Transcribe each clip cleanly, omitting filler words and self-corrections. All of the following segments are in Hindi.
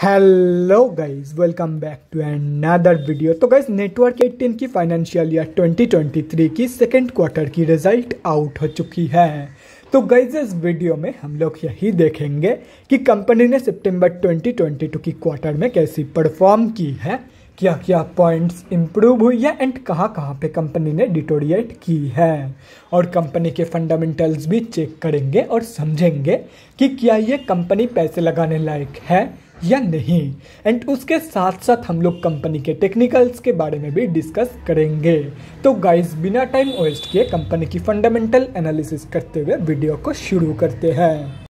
Hello guys, welcome back to another video. तो गाइस, नेटवर्क 18 की फाइनेंशियल ईयर 2023 की सेकेंड क्वार्टर की रिजल्ट आउट हो चुकी है। तो गाइस, इस वीडियो में हम लोग यही देखेंगे कि कंपनी ने सितंबर 2022 की क्वार्टर में कैसी परफॉर्म की है, क्या क्या पॉइंट्स इंप्रूव हुई है एंड कहाँ पे कंपनी ने डिटोरिएट की है, और कंपनी के फंडामेंटल्स भी चेक करेंगे और समझेंगे कि क्या ये कंपनी पैसे लगाने लायक है या नहीं। एंड उसके साथ साथ हम लोग कंपनी के टेक्निकल्स के बारे में भी डिस्कस करेंगे। तो गाइस, बिना टाइम वेस्ट किए कंपनी की फंडामेंटल एनालिसिस करते हुए वीडियो को शुरू करते हैं।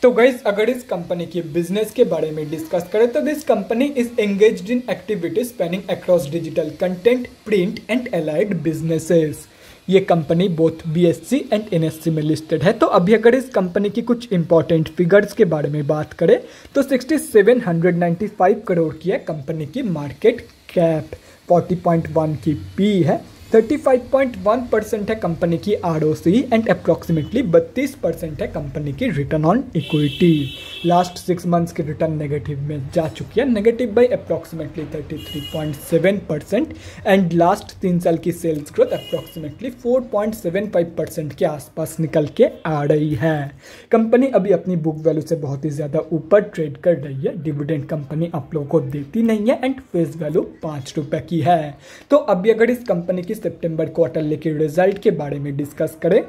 तो गाइस, अगर इस कंपनी की बिजनेस के बारे में डिस्कस करें तो this company is engaged in activities spanning across digital content, print and allied businesses. ये company both BSE and NSE में लिस्टेड है। तो अभी अगर इस कंपनी की कुछ इंपॉर्टेंट फिगर्स के बारे में बात करें तो 6795 करोड़ की है कंपनी की मार्केट कैप, 40.1 की P है, 35.1% है कंपनी की ROC एंड अप्रॉक्सीमेटली 32% है कंपनी की return on equity. Last 6 months की रिटर्न नेगेटिव में जा चुकी है, negative by approximately 33.7%, and last 3 साल की सेल्स ग्रोथ अप्रॉक्सीमेटली 4.75% के आसपास निकल के आ रही है। कंपनी अभी अपनी बुक वैल्यू से बहुत ही ज़्यादा ऊपर ट्रेड कर रही है। डिविडेंड कंपनी आप लोगों को देती नहीं है एंड फेस वैल्यू 5 रुपये की है। तो अभी अगर इस कंपनी की सितंबर क्वार्टर के रिजल्ट के बारे में डिस्कस करें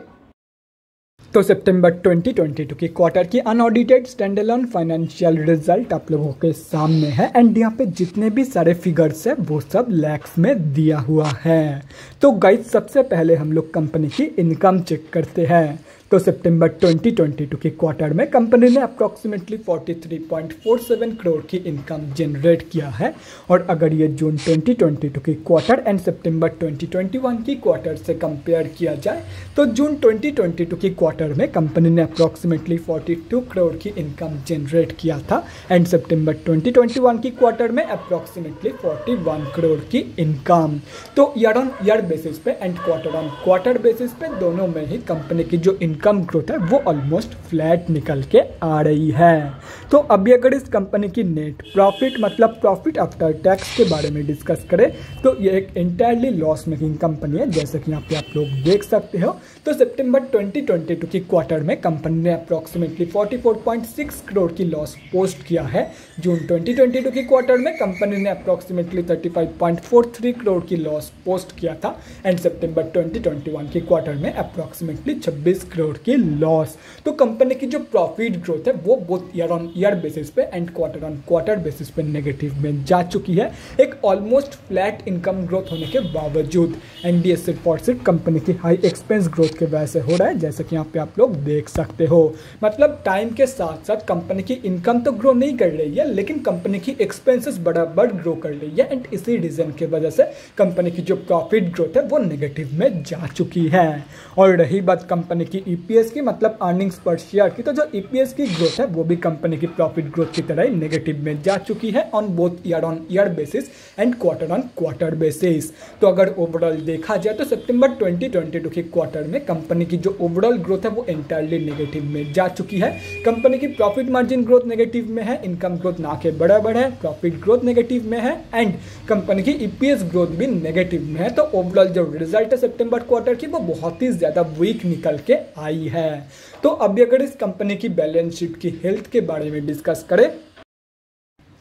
तो सितंबर 2022 की क्वार्टर की अनऑडिटेड स्टैंडअलोन फाइनेंशियल रिजल्ट आप लोगों के सामने है एंड यहाँ पे जितने भी सारे फिगर्स है वो सब लैक्स में दिया हुआ है। तो गाइस, सबसे पहले हम लोग कंपनी की इनकम चेक करते हैं। तो सितंबर 2022 की क्वार्टर में कंपनी ने अप्रॉक्सीमेटली 43.47 करोड़ की इनकम जनरेट किया है, और अगर ये जून 2022 की क्वार्टर एंड सितंबर 2021 की क्वार्टर से कंपेयर किया जाए तो जून 2022 की क्वार्टर में कंपनी ने अप्रॉक्सीमेटली 42 करोड़ की इनकम जनरेट किया था एंड सितंबर 2021 की क्वार्टर में अप्रॉक्सीमेटली 41 करोड़ की इनकम। तो ईयर ऑन ईयर बेसिस पे and quarter on quarter basis पे दोनों में ही कंपनी की जो इनकम ग्रोथ है वो ऑलमोस्ट फ्लैट निकल के आ रही है। तो अभी अगर इस कंपनी की नेट प्रॉफिट मतलब प्रॉफिट आफ्टर टैक्स के बारे में डिस्कस करें तो ये एक एंटायरली लॉस मेकिंग कंपनी है, जैसे कि यहाँ पे आप लोग देख सकते हो। तो सितंबर 2022 की क्वार्टर में कंपनी ने अप्रॉक्सीमेटली 44.6 करोड़ की लॉस पोस्ट किया है। जून 2022 की क्वार्टर में कंपनी ने अप्रॉक्सीमेटली 35.43 करोड़ की लॉस पोस्ट किया था एंड सितंबर 2021 की क्वार्टर में अप्रॉक्सीमेटली 26 करोड़ की लॉस। तो कंपनी की जो प्रॉफिट ग्रोथ है वो both year on year basis पे and quarter on quarter basis पे नेगेटिव में जा चुकी है, एक ऑलमोस्ट फ्लैट इनकम ग्रोथ होने के बावजूद। एंड ये सिर्फ और सिर्फ कंपनी की हाई एक्सपेंस ग्रोथ के वजह से हो रहा है, जैसे कि यहाँ पे आप लोग देख सकते हो। मतलब टाइम के साथ साथ कंपनी की इनकम तो ग्रो नहीं कर रही है, लेकिन कंपनी की एक्सपेंसेस बराबर ग्रो कर रही है एंड इसी रीजन की वजह से कंपनी की जो प्रॉफिट ग्रोथ है वो नेगेटिव में जा चुकी है। और रही बात कंपनी की EPS की मतलब अर्निंग्स पर शेयर की, तो जो EPS की ग्रोथ है वो भी कंपनी की प्रॉफिट ग्रोथ की तरह ही नेगेटिव में जा चुकी है on both year on year basis and quarter on quarter basis. तो अगर ओवरऑल देखा जाए तो सितंबर 2022 की क्वार्टर में कंपनी की जो ओवरऑल ग्रोथ है वो एंटायरली नेगेटिव में जा चुकी है। कंपनी की प्रॉफिट मार्जिन ग्रोथ नेगेटिव में है, इनकम ग्रोथ ना के बराबर है, प्रॉफिट ग्रोथ नेगेटिव में है एंड कंपनी की EPS ग्रोथ भी नेगेटिव में है। तो ओवरऑल जो रिजल्ट है सितंबर क्वार्टर की वो बहुत ही ज्यादा वीक निकल के आई है। तो अभी अगर इस कंपनी की बैलेंस शीट की हेल्थ के बारे में डिस्कस करें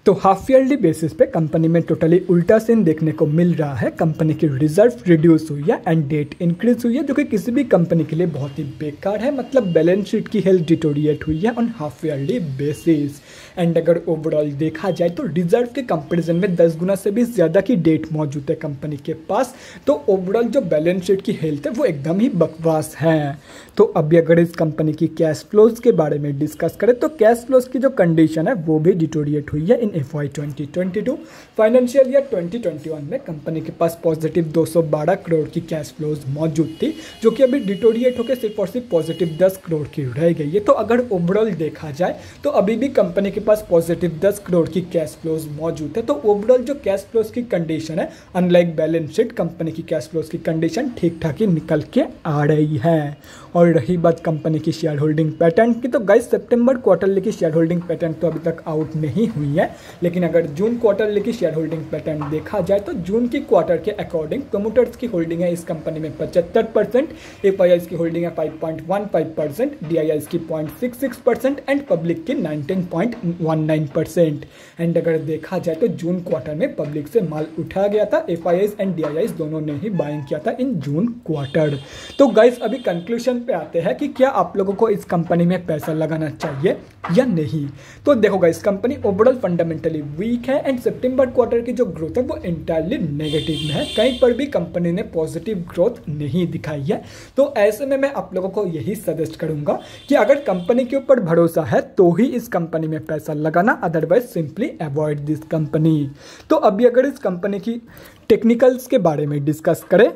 तो हाफ ईयरली बेसिस पे कंपनी में टोटली उल्टा सीन देखने को मिल रहा है। कंपनी की रिजर्व रिड्यूस हुई है एंड डेट इंक्रीज हुई है, जो कि किसी भी कंपनी के लिए बहुत ही बेकार है। मतलब बैलेंस शीट की हेल्थ डिटोरिएट हुई है on half yearly basis. And अगर ओवरऑल देखा जाए तो रिजर्व के कंपेरिजन में 10 गुना से भी ज़्यादा की डेट मौजूद है कंपनी के पास। तो ओवरऑल जो बैलेंस शीट की हेल्थ है वो एकदम ही बकवास है। तो अभी अगर इस कंपनी की कैश फ्लोज के बारे में डिस्कस करें तो कैश फ्लोज की जो कंडीशन है वो भी डिटोरिएट हुई है इन FY 2022। फाइनेंशियल ईयर 2021 में कंपनी के पास पॉजिटिव 212 करोड़ की कैश फ्लोज मौजूद थी, जो कि अभी डिटोरिएट होकर सिर्फ और सिर्फ पॉजिटिव 10 करोड़ की रह गई है। तो अगर ओवरऑल देखा जाए तो अभी भी कंपनी के पास पॉजिटिव 10 करोड़ की कैश फ्लोज मौजूद है। तो ओवरऑल जो कैश फ्लोज की कंडीशन है, अनलाइक बैलेंस शीट, कंपनी की कैश फ्लोज की कंडीशन ठीक ठाक ही निकल के आ रही है। और रही बात कंपनी की शेयर होल्डिंग पैटर्न की, तो गाइस सितंबर क्वार्टरली की शेयर होल्डिंग पैटर्न तो अभी तक आउट नहीं हुई है, लेकिन अगर जून क्वार्टरली की शेयर होल्डिंग पैटर्न देखा जाए तो जून की क्वार्टर के अकॉर्डिंग प्रोमोटर्स की होल्डिंग है इस कंपनी में 75%, एफआईआईज की होल्डिंग है 5.15%, डीआईआईज की 0.66% एंड पब्लिक की 19.19%। एंड अगर देखा जाए तो जून क्वार्टर में पब्लिक से माल उठाया गया था, एफआईआईज एंड डीआईआईज दोनों ने ही बाइंग किया था इन जून क्वार्टर। तो गाइस अभी कंक्लूजन पे आते हैं कि क्या आप लोगों को इस कंपनी में पैसा लगाना चाहिए या नहीं। तो देखो guys company overall fundamentally weak है एंड सितंबर क्वार्टर की जो ग्रोथ है वो इंटायरली नेगेटिव में है, कहीं पर भी कंपनी ने पॉजिटिव ग्रोथ नहीं दिखाई है। तो ऐसे में मैं आप लोगों को यही सजेस्ट करूंगा कि अगर कंपनी के ऊपर भरोसा है तो ही इस कंपनी में पैसा लगाना, otherwise simply avoid this company. तो अभी अगर इस कंपनी की टेक्निकल्स के बारे में डिस्कस करें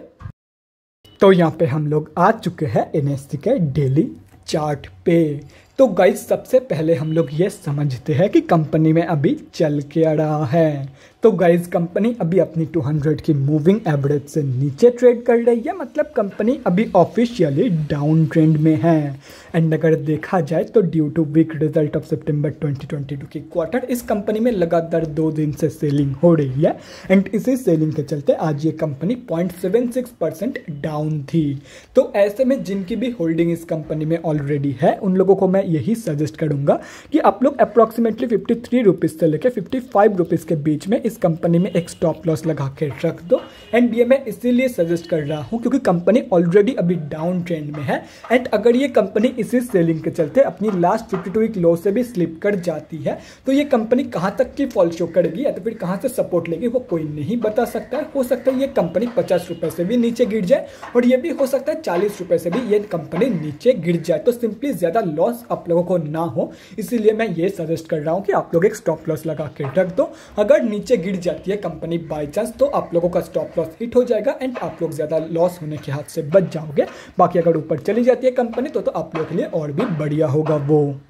तो यहाँ पे हम लोग आ चुके हैं एनएससी के डेली चार्ट पे। तो गाइस सबसे पहले हम लोग ये समझते हैं कि कंपनी में अभी चल क्या रहा है। तो गाइस कंपनी अभी अपनी 200 की मूविंग एवरेज से नीचे ट्रेड कर रही है, मतलब कंपनी अभी ऑफिशियली डाउन ट्रेंड में है। एंड अगर देखा जाए तो due to weak result of सितंबर 2022 की क्वार्टर इस कंपनी में लगातार 2 दिन से सेलिंग हो रही है एंड इसी सेलिंग के चलते आज ये कंपनी 0.76% डाउन थी। तो ऐसे में जिनकी भी होल्डिंग इस कंपनी में ऑलरेडी है उन लोगों को मैं यही सजेस्ट करूंगा कि आप लोग अप्रोक्सीमेटली 53 रुपीज़ से लेकर 55 रुपीज़ के बीच में इस कंपनी में एक स्टॉप लॉस लगा के रख दो। एंड ये मैं इसीलिए सजेस्ट कर रहा हूं क्योंकि कंपनी ऑलरेडी अभी डाउन ट्रेंड में है एंड अगर ये कंपनी इसी सेलिंग के चलते अपनी लास्ट 52 वीक लो से भी स्लिप कर जाती है तो ये कंपनी कहां तक की फॉल शो करेगी या तो फिर कहां से सपोर्ट लेगी वो कोई नहीं बता सकता है। हो सकता है ये कंपनी 50 रुपए से भी नीचे गिर जाए और ये भी हो सकता है 40 रुपए से भी ये कंपनी नीचे गिर जाए। तो सिंपली ज्यादा लॉस आप लोगों को ना हो इसीलिए मैं ये सजेस्ट कर रहा हूं कि आप लोग एक स्टॉप लॉस लगा के रख दो। अगर नीचे गिर जाती है कंपनी बाय चांस तो आप लोगों का स्टॉप लॉस हिट हो जाएगा एंड आप लोग ज्यादा लॉस होने के हाथ से बच जाओगे। बाकी अगर ऊपर चली जाती है कंपनी तो आप लोगों के लिए और भी बढ़िया होगा वो।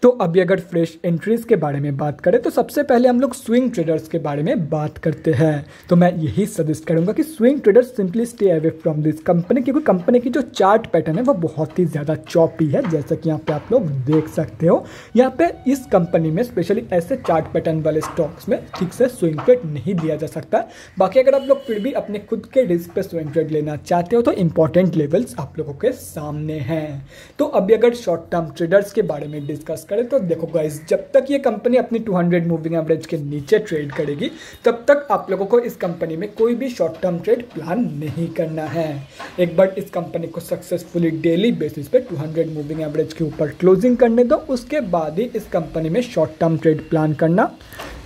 तो अभी अगर फ्रेश एंट्रीज के बारे में बात करें तो सबसे पहले हम लोग स्विंग ट्रेडर्स के बारे में बात करते हैं। तो मैं यही सजेस्ट करूंगा कि swing traders simply stay away from this company क्योंकि कंपनी की जो चार्ट पैटर्न है वो बहुत ही ज़्यादा चॉपी है, जैसा कि यहाँ पे आप लोग देख सकते हो। यहाँ पे इस कंपनी में स्पेशली ऐसे चार्ट पैटर्न वाले स्टॉक्स में ठीक से स्विंग ट्रेड नहीं लिया जा सकता। बाकी अगर आप लोग फिर भी अपने खुद के रिस्क पे स्विंग ट्रेड लेना चाहते हो तो इंपॉर्टेंट लेवल्स आप लोगों के सामने हैं। तो अभी अगर शॉर्ट टर्म ट्रेडर्स के बारे में डिस्कस करें तो देखो गाइस जब तक ये कंपनी अपनी 200 मूविंग एवरेज के नीचे ट्रेड करेगी तब तक आप लोगों को इस कंपनी में कोई भी शॉर्ट टर्म ट्रेड प्लान नहीं करना है। एक बार इस कंपनी को सक्सेसफुली डेली बेसिस पे 200 मूविंग एवरेज के ऊपर क्लोजिंग करने दो, उसके बाद ही इस कंपनी में शॉर्ट टर्म ट्रेड प्लान करना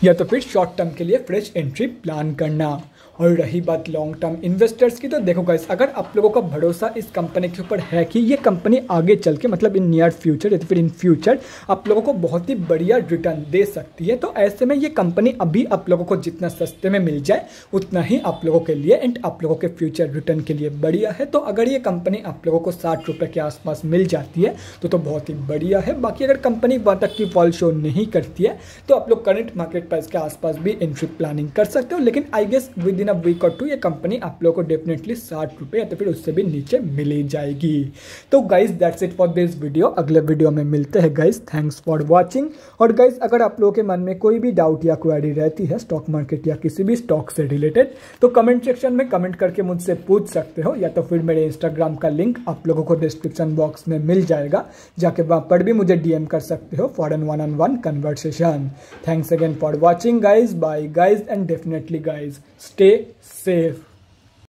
या तो फिर शॉर्ट टर्म के लिए फ्रेश एंट्री प्लान करना। और रही बात लॉन्ग टर्म इन्वेस्टर्स की तो देखो गाइस अगर आप लोगों का भरोसा इस कंपनी के ऊपर है कि ये कंपनी आगे चल के मतलब इन नियर फ्यूचर या तो फिर इन फ्यूचर आप लोगों को बहुत ही बढ़िया रिटर्न दे सकती है, तो ऐसे में ये कंपनी अभी आप लोगों को जितना सस्ते में मिल जाए उतना ही आप लोगों के लिए एंड आप लोगों के फ्यूचर रिटर्न के लिए बढ़िया है। तो अगर ये कंपनी आप लोगों को 60 रुपये के आसपास मिल जाती है तो बहुत ही बढ़िया है। बाकी अगर कंपनी वहाँ तक की फॉल शो नहीं करती है तो आप लोग करंट मार्केट प्राइस के आसपास भी एंट्री प्लानिंग कर सकते हो, लेकिन I guess within a week और 2 ये कंपनी आप लोगों को डेफिनेटली 60 रुपये या तो फिर उससे भी नीचे मिली जाएगी। तो guys that's it for this video. अगले वीडियो में मिलते हैं गाइस। Thanks for watching. और गाइस अगर आप लोगों के मन में कोई भी डाउट या क्वेरी रहती है स्टॉक मार्केट या किसी भी स्टॉक से रिलेटेड तो कमेंट सेक्शन में कमेंट करके मुझसे पूछ सकते हो, या तो फिर मेरे इंस्टाग्राम का लिंक आप लोगों को डिस्क्रिप्शन बॉक्स में मिल जाएगा, जाके वहाँ पर भी मुझे DM कर सकते हो for an 1-on-1 conversation. Thanks again for watching guys, bye guys and definitely guys stay safe।